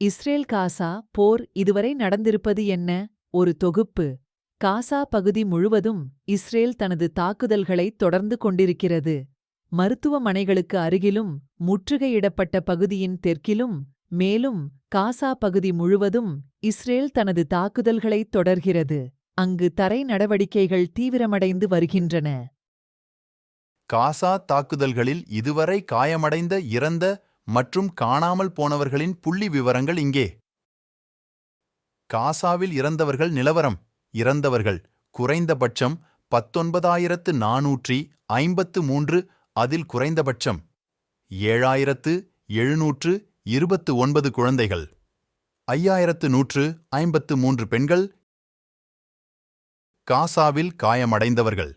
Israel Gaza போர் இதுவரை நடந்திருப்பது என்ன? ஒரு தொகுப்பு. காசா பகுதி முழுவதும் இஸ்ரேல் தனது தாக்குதல்களை தொடர்ந்து கொண்டிருக்கிறது. மருத்துவமனைகளுக்கு அருகிலும் முற்றுகையிடப்பட்ட பகுதியின் தெற்கிலும் மேலும் காசா பகுதி முழுவதும் இஸ்ரேல் தனது தாக்குதல்களைத் தொடர்கிறது. அங்கு தரை நடவடிக்கைகள் தீவிரமடைந்து வருகின்றன. காசா தாக்குதல்களில் இதுவரை காயமடைந்த, இறந்த மற்றும் காணாமல் போனவர்களின் புள்ளி விவரங்கள் இங்கே. காசாவில் இறந்தவர்கள் நிலவரம். இறந்தவர்கள் குறைந்தபட்சம் 19,453, அதில் குறைந்தபட்சம் 7,729 குழந்தைகள், 5,153 பெண்கள். காசாவில் காயமடைந்தவர்கள்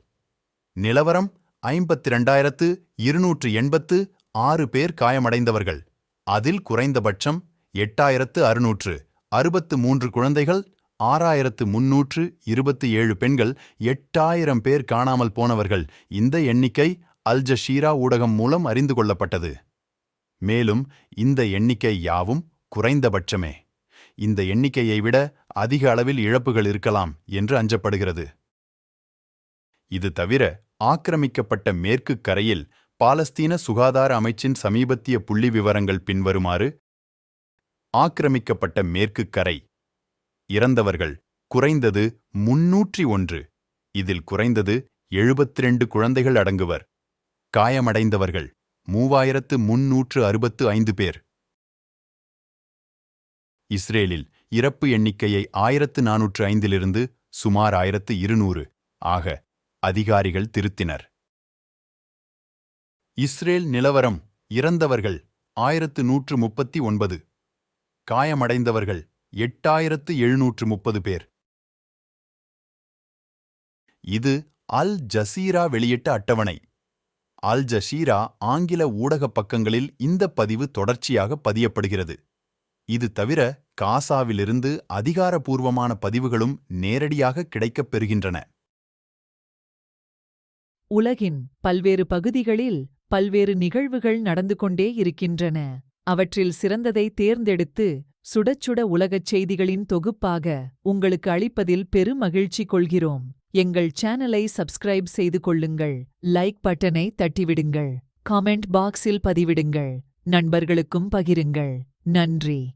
நிலவரம் 52,286 பேர் காயமடைந்தவர்கள், அதில் குறைந்தபட்சம் 8,663 குழந்தைகள், 6,327 பெண்கள், 8,000 பேர் காணாமல் போனவர்கள். இந்த எண்ணிக்கை அல் ஜசீரா ஊடகம் மூலம் அறிந்து கொள்ளப்பட்டது. மேலும் இந்த எண்ணிக்கை யாவும் குறைந்தபட்சமே. இந்த எண்ணிக்கையை விட அதிக அளவில் இழப்புகள் இருக்கலாம் என்று அஞ்சப்படுகிறது. இது தவிர ஆக்கிரமிக்கப்பட்ட மேற்கு கரையில் பாலஸ்தீன சுகாதார அமைச்சின் சமீபத்திய புள்ளி விவரங்கள் பின்வருமாறு. ஆக்கிரமிக்கப்பட்ட மேற்கு கரை. இறந்தவர்கள் குறைந்தது 301, இதில் குறைந்தது 72 குழந்தைகள் அடங்குவர். காயமடைந்தவர்கள் 3,365 பேர். இஸ்ரேலில் இறப்பு எண்ணிக்கையை 1,405 சுமார் 1,200 ஆக அதிகாரிகள் திருத்தினர். இஸ்ரேல் நிலவரம். இறந்தவர்கள் 1,139, காயமடைந்தவர்கள் 8,730 பேர். இது அல் ஜசீரா வெளியிட்ட அட்டவணை. அல் ஜசீரா ஆங்கில ஊடகப் பக்கங்களில் இந்த பதிவு தொடர்ச்சியாக பதியப்படுகிறது. இது தவிர காசாவிலிருந்து அதிகாரப்பூர்வமான பதிவுகளும் நேரடியாக கிடைக்கப் பெறுகின்றன. உலகின் பல்வேறு பகுதிகளில் பல்வேறு நிகழ்வுகள் நடந்து கொண்டே இருக்கின்றன. அவற்றில் சிறந்ததை தேர்ந்தெடுத்து சுடச்சுட உலகச் செய்திகளின் தொகுப்பாக உங்களுக்கு அளிப்பதில் பெருமகிழ்ச்சி கொள்கிறோம். எங்கள் சேனலை சப்ஸ்கிரைப் செய்து கொள்ளுங்கள், லைக் பட்டனை தட்டிவிடுங்கள், காமெண்ட் பாக்ஸில் பதிவிடுங்கள், நண்பர்களுக்கும் பகிருங்கள். நன்றி.